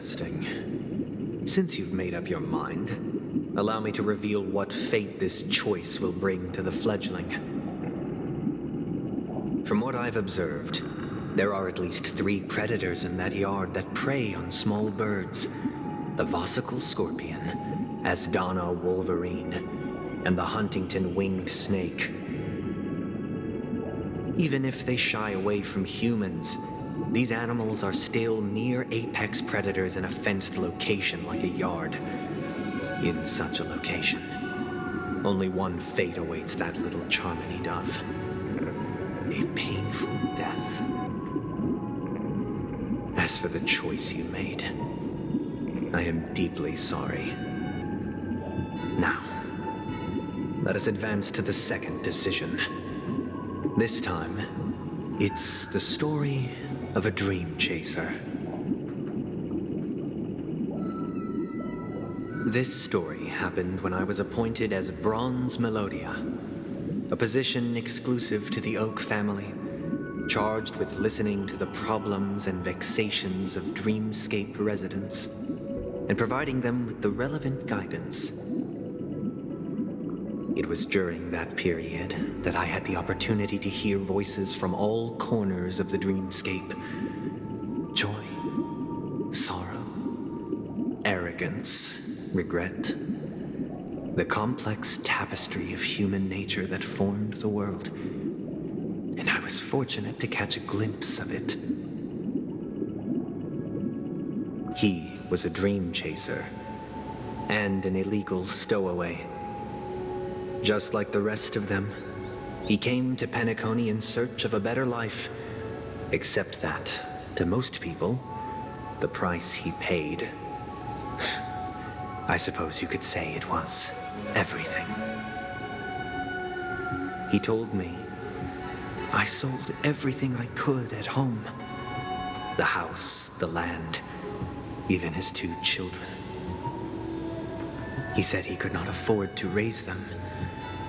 Interesting. Since you've made up your mind, allow me to reveal what fate this choice will bring to the fledgling. From what I've observed, there are at least 3 predators in that yard that prey on small birds. The Vossical Scorpion, Asdana Wolverine, and the Huntington Winged Snake. Even if they shy away from humans, these animals are still near apex predators in a fenced location like a yard. In such a location, only one fate awaits that little Charmony Dove. A painful death. As for the choice you made, I am deeply sorry. Now, let us advance to the second decision. This time, it's the story of a dream chaser. This story happened when I was appointed as Bronze Melodia, a position exclusive to the Oak family, charged with listening to the problems and vexations of dreamscape residents and providing them with the relevant guidance. It was during that period that I had the opportunity to hear voices from all corners of the dreamscape. Joy, sorrow, arrogance, regret. The complex tapestry of human nature that formed the world. And I was fortunate to catch a glimpse of it. He was a dream chaser and an illegal stowaway. Just like the rest of them, he came to Penacony in search of a better life. Except that, to most people, the price he paid, I suppose you could say it was everything. He told me I sold everything I could at home. The house, the land, even his 2 children. He said he could not afford to raise them,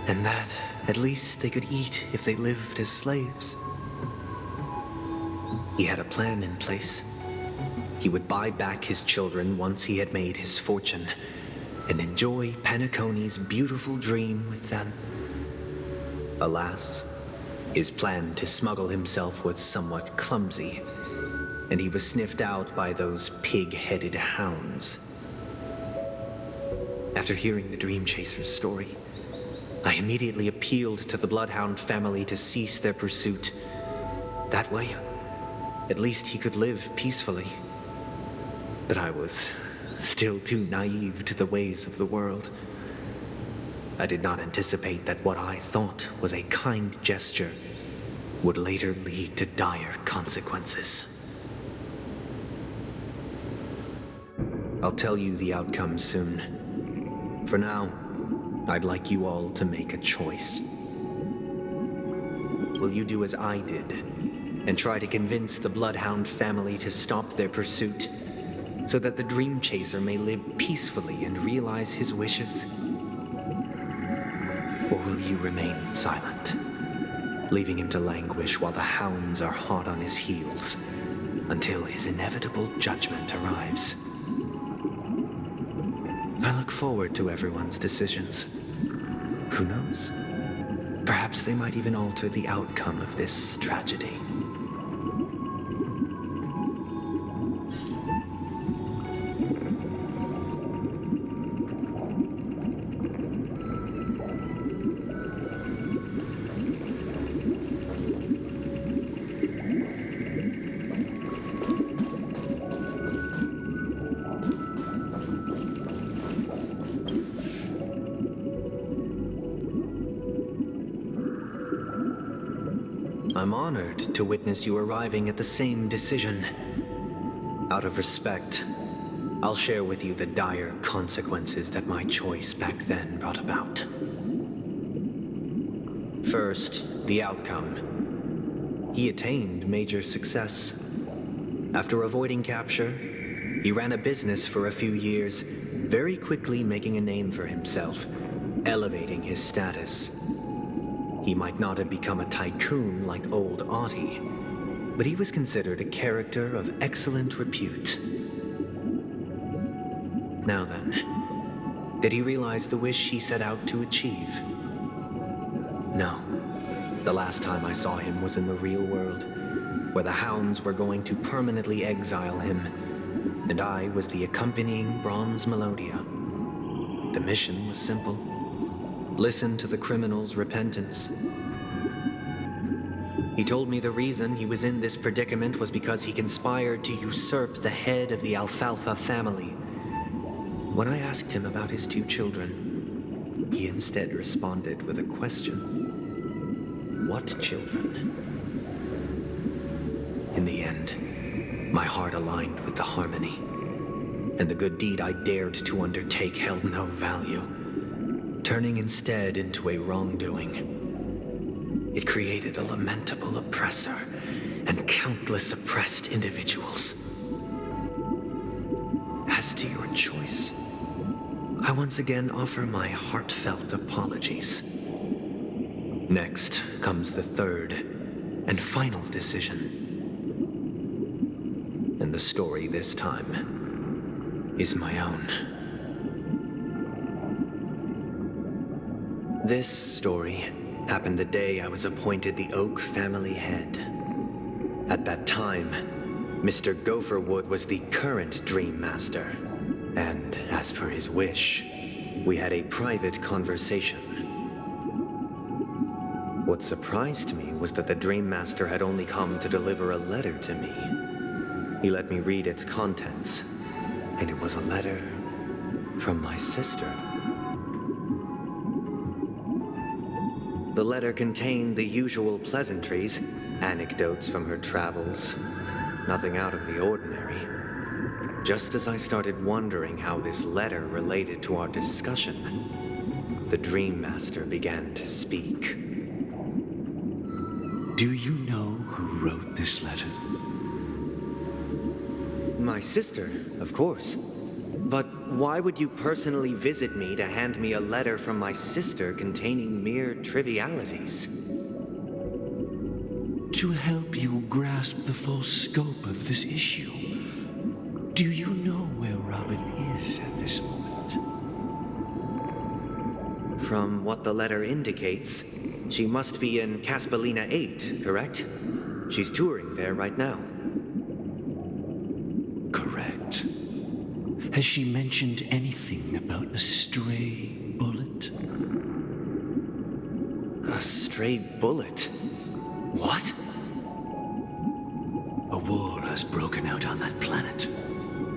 and that at least they could eat if they lived as slaves. He had a plan in place. He would buy back his children once he had made his fortune, and enjoy Penacony's beautiful dream with them. Alas, his plan to smuggle himself was somewhat clumsy, and he was sniffed out by those pig-headed hounds. After hearing the Dreamchasers' story, I immediately appealed to the Bloodhound family to cease their pursuit. That way, at least he could live peacefully. But I was still too naive to the ways of the world. I did not anticipate that what I thought was a kind gesture would later lead to dire consequences. I'll tell you the outcome soon. For now, I'd like you all to make a choice. Will you do as I did and try to convince the Bloodhound family to stop their pursuit so that the Dream Chaser may live peacefully and realize his wishes? Or will you remain silent, leaving him to languish while the hounds are hot on his heels until his inevitable judgment arrives? I look forward to everyone's decisions. Who knows? Perhaps they might even alter the outcome of this tragedy. I'm honored to witness you arriving at the same decision. Out of respect, I'll share with you the dire consequences that my choice back then brought about. First, the outcome. He attained major success. After avoiding capture, he ran a business for a few years, very quickly making a name for himself, elevating his status. He might not have become a tycoon like old Audie, but he was considered a character of excellent repute. Now then, did he realize the wish he set out to achieve? No. The last time I saw him was in the real world, where the hounds were going to permanently exile him, and I was the accompanying bronze melodia. The mission was simple. Listen to the criminal's repentance. He told me the reason he was in this predicament was because he conspired to usurp the head of the Alfalfa family. When I asked him about his 2 children, he instead responded with a question. What children? In the end, my heart aligned with the harmony, and the good deed I dared to undertake held no value, turning instead into a wrongdoing. It created a lamentable oppressor and countless oppressed individuals. As to your choice, I once again offer my heartfelt apologies. Next comes the third and final decision. And the story this time is my own. This story happened the day I was appointed the Oak family head. At that time, Mr. Gopherwood was the current Dream Master, and as per his wish, we had a private conversation. What surprised me was that the Dream Master had only come to deliver a letter to me. He let me read its contents, and it was a letter from my sister. The letter contained the usual pleasantries, anecdotes from her travels, nothing out of the ordinary. Just as I started wondering how this letter related to our discussion, the Dream Master began to speak. Do you know who wrote this letter? My sister, of course. But why would you personally visit me to hand me a letter from my sister containing mere trivialities? To help you grasp the full scope of this issue. Do you know where Robin is at this moment? From what the letter indicates, she must be in Caspelina 8, correct? She's touring there right now. Correct. Has she mentioned anything about a stray bullet? A stray bullet? What? A war has broken out on that planet.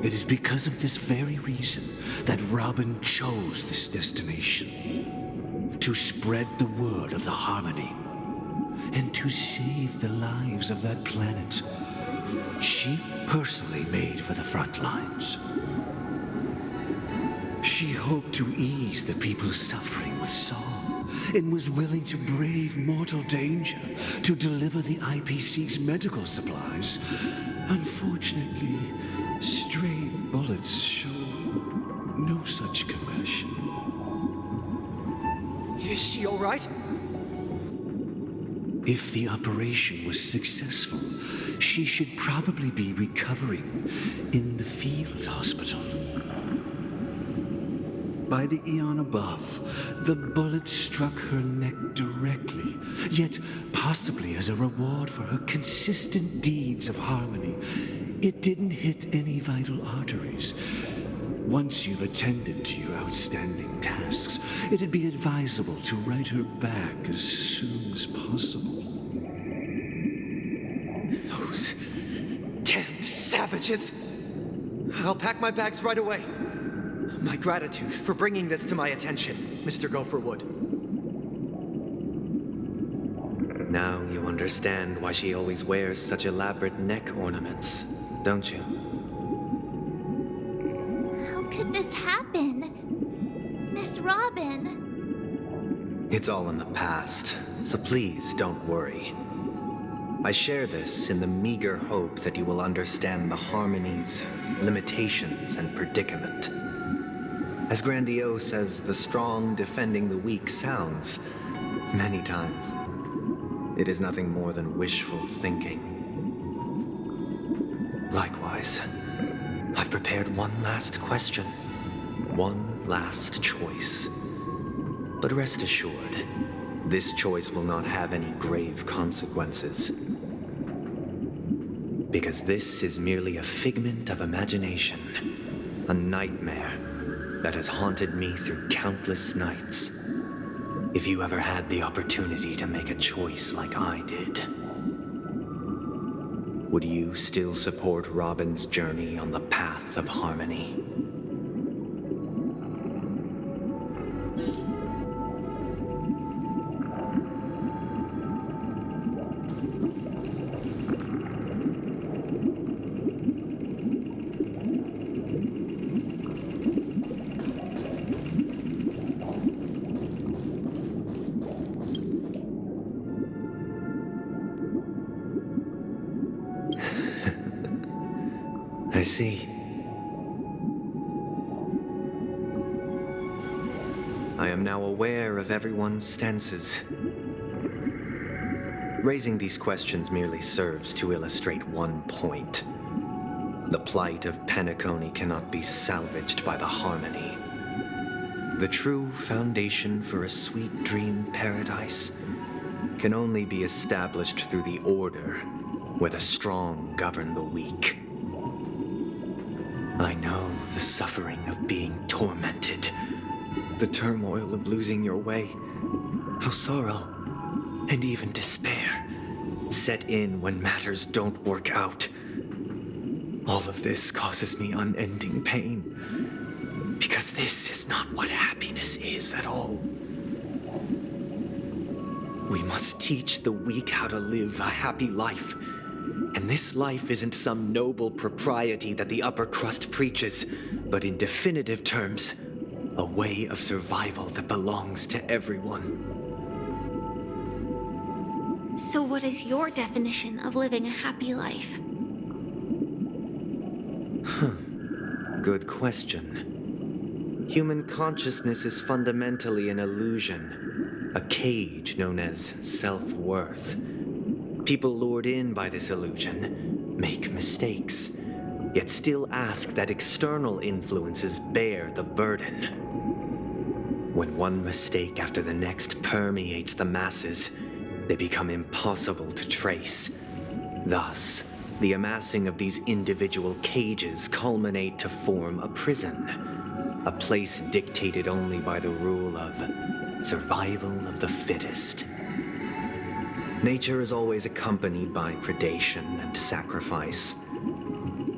It is because of this very reason that Robin chose this destination. To spread the word of the harmony. And to save the lives of that planet. She personally made for the front lines. She hoped to ease the people's suffering with song, and was willing to brave mortal danger to deliver the IPC's medical supplies. Unfortunately, stray bullets show no such compassion. Is she all right? If the operation was successful, she should probably be recovering in the field hospital. By the eon above, the bullet struck her neck directly, yet possibly as a reward for her consistent deeds of harmony, it didn't hit any vital arteries. Once you've attended to your outstanding tasks, it'd be advisable to write her back as soon as possible. Those damned savages! I'll pack my bags right away. My gratitude for bringing this to my attention, Mr. Gopherwood. Now you understand why she always wears such elaborate neck ornaments, don't you? How could this happen? Miss Robin. It's all in the past, so please don't worry. I share this in the meager hope that you will understand the harmony's limitations and predicament. As grandiose as the strong defending the weak sounds, many times, it is nothing more than wishful thinking. Likewise, I've prepared one last question. One last choice. But rest assured, this choice will not have any grave consequences. Because this is merely a figment of imagination, a nightmare that has haunted me through countless nights. If you ever had the opportunity to make a choice like I did, would you still support Robin's journey on the path of harmony? I see. I am now aware of everyone's stances. Raising these questions merely serves to illustrate one point. The plight of Penacony cannot be salvaged by the harmony. The true foundation for a sweet dream paradise can only be established through the order where the strong govern the weak. I know the suffering of being tormented, the turmoil of losing your way, how sorrow and even despair set in when matters don't work out. All of this causes me unending pain, because this is not what happiness is at all. We must teach the weak how to live a happy life. And this life isn't some noble propriety that the upper crust preaches, but in definitive terms, a way of survival that belongs to everyone. So what is your definition of living a happy life? Good question. Human consciousness is fundamentally an illusion, a cage known as self-worth. People lured in by this illusion make mistakes, yet still ask that external influences bear the burden. When one mistake after the next permeates the masses, they become impossible to trace. Thus, the amassing of these individual cages culminate to form a prison, a place dictated only by the rule of survival of the fittest. Nature is always accompanied by predation and sacrifice.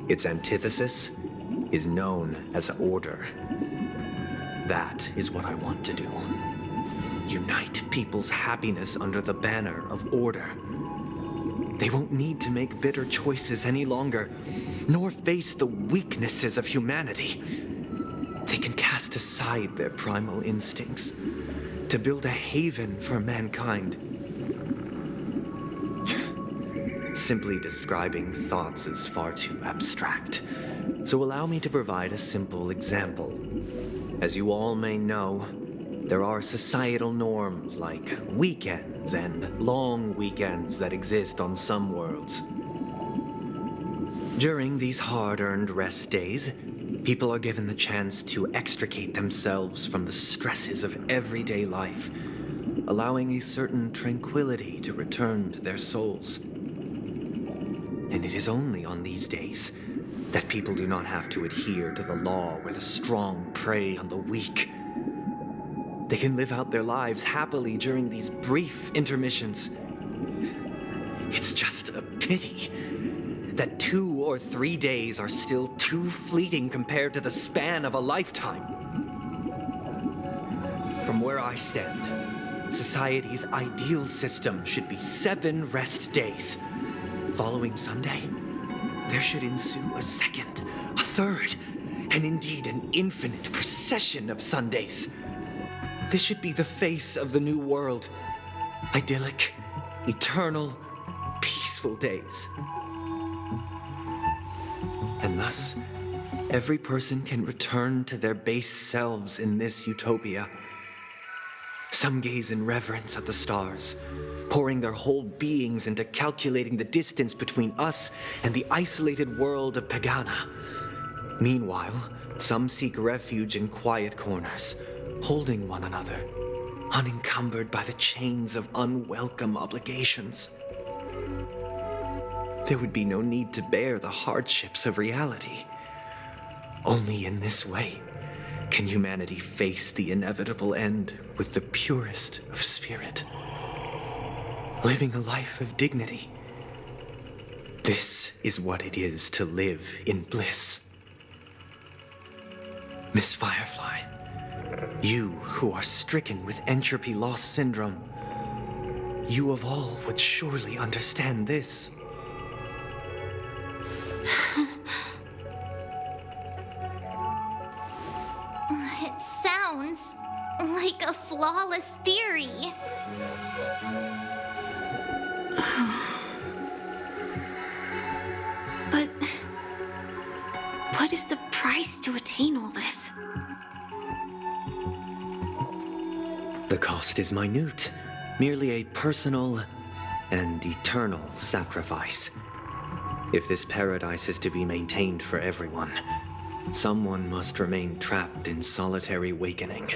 Its antithesis is known as order. That is what I want to do. Unite people's happiness under the banner of order. They won't need to make bitter choices any longer, nor face the weaknesses of humanity. They can cast aside their primal instincts to build a haven for mankind. Simply describing thoughts is far too abstract, so allow me to provide a simple example. As you all may know, there are societal norms like weekends and long weekends that exist on some worlds. During these hard-earned rest days, people are given the chance to extricate themselves from the stresses of everyday life, allowing a certain tranquility to return to their souls. And it is only on these days that people do not have to adhere to the law where the strong prey on the weak. They can live out their lives happily during these brief intermissions. It's just a pity that 2 or 3 days are still too fleeting compared to the span of a lifetime. From where I stand, society's ideal system should be 7 rest days. Following Sunday, there should ensue a second, a third, and indeed an infinite procession of Sundays. This should be the face of the new world. Idyllic, eternal, peaceful days. And thus, every person can return to their base selves in this utopia. Some gaze in reverence at the stars, pouring their whole beings into calculating the distance between us and the isolated world of Pagana. Meanwhile, some seek refuge in quiet corners, holding one another, unencumbered by the chains of unwelcome obligations. There would be no need to bear the hardships of reality. Only in this way can humanity face the inevitable end with the purest of spirit, living a life of dignity. This is what it is to live in bliss. Miss Firefly, you who are stricken with entropy loss syndrome, you of all would surely understand this. It sounds like a flawless theory. But what is the price to attain all this? The cost is minute, merely a personal and eternal sacrifice. If this paradise is to be maintained for everyone, someone must remain trapped in solitary awakening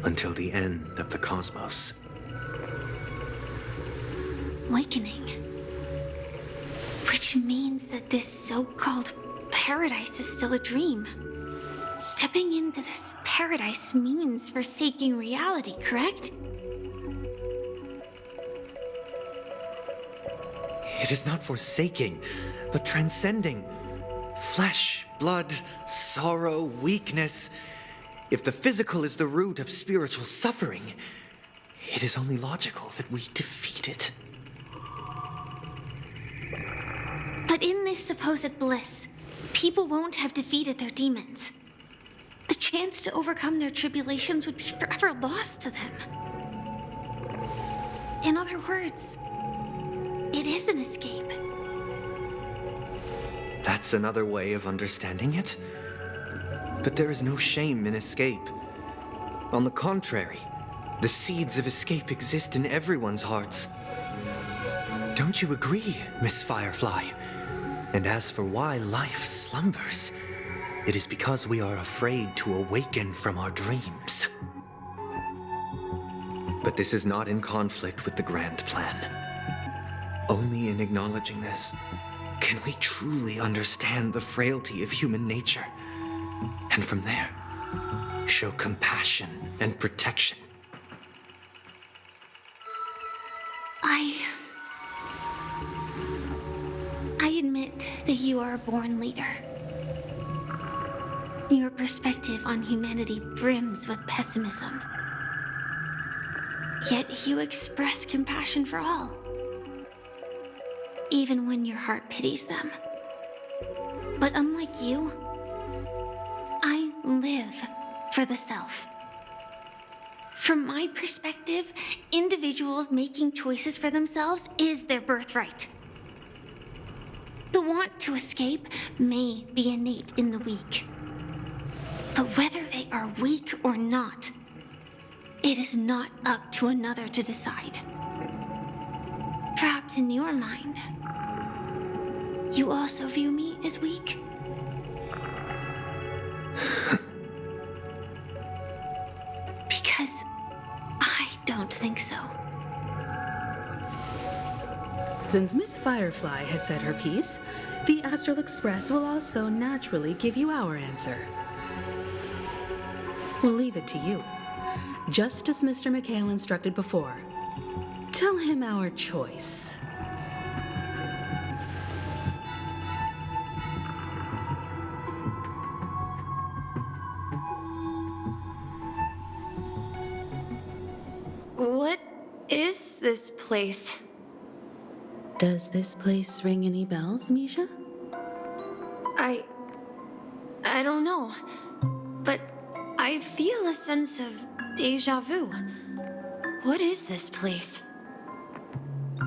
until the end of the cosmos. Awakening. Which means that this so-called paradise is still a dream. Stepping into this paradise means forsaking reality, correct? It is not forsaking, but transcending. Flesh, blood, sorrow, weakness. If the physical is the root of spiritual suffering, it is only logical that we defeat it. But in this supposed bliss, people won't have defeated their demons. The chance to overcome their tribulations would be forever lost to them. In other words, it is an escape. That's another way of understanding it. But there is no shame in escape. On the contrary, the seeds of escape exist in everyone's hearts. Don't you agree, Miss Firefly? And as for why life slumbers, it is because we are afraid to awaken from our dreams. But this is not in conflict with the grand plan. Only in acknowledging this can we truly understand the frailty of human nature, and from there, show compassion and protection. I admit that you are a born leader. Your perspective on humanity brims with pessimism. Yet you express compassion for all, even when your heart pities them. But unlike you, I live for the self. From my perspective, individuals making choices for themselves is their birthright. The want to escape may be innate in the weak. But whether they are weak or not, it is not up to another to decide. Perhaps in your mind, you also view me as weak? Because I don't think so. Since Miss Firefly has said her piece, the Astral Express will also naturally give you our answer. We'll leave it to you. Just as Mr. McHale instructed before. Tell him our choice. What is this place? Does this place ring any bells, Misha? I don't know, but I feel a sense of déjà vu. What is this place?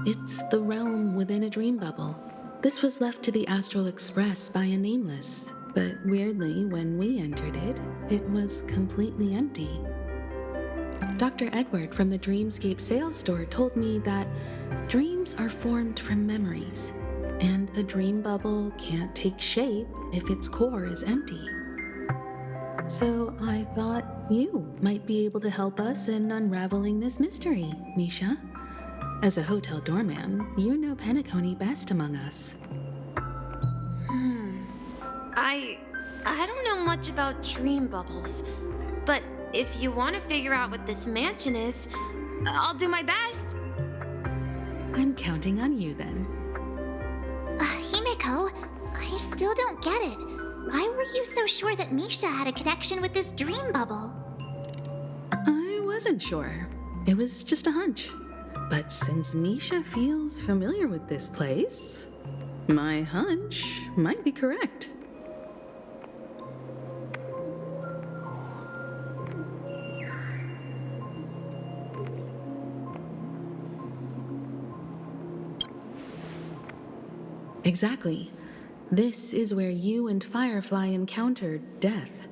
It's the realm within a dream bubble. This was left to the Astral Express by a nameless, but weirdly, when we entered it, it was completely empty. Dr. Edward from the Dreamscape sales store told me that dreams are formed from memories, and a dream bubble can't take shape if its core is empty. So I thought you might be able to help us in unraveling this mystery, Misha. As a hotel doorman, you know Penacony best among us. I don't know much about dream bubbles, but if you want to figure out what this mansion is, I'll do my best. I'm counting on you then. Himeko, I still don't get it. Why were you so sure that Misha had a connection with this dream bubble? I wasn't sure. It was just a hunch. But since Misha feels familiar with this place, my hunch might be correct. Exactly. This is where you and Firefly encountered death,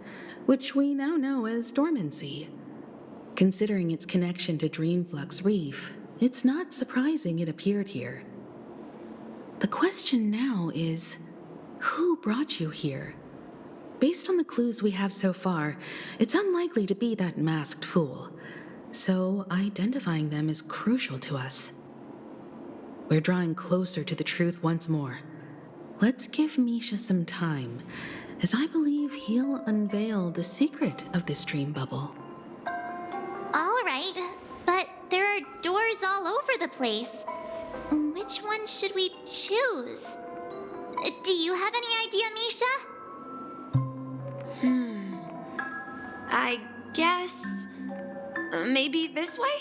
which we now know as dormancy. Considering its connection to Dreamflux Reef, it's not surprising it appeared here. The question now is, who brought you here? Based on the clues we have so far, it's unlikely to be that masked fool, so identifying them is crucial to us. We're drawing closer to the truth once more. Let's give Misha some time, as I believe he'll unveil the secret of this dream bubble. All right, but there are doors all over the place. Which one should we choose? Do you have any idea, Misha? I guess maybe this way?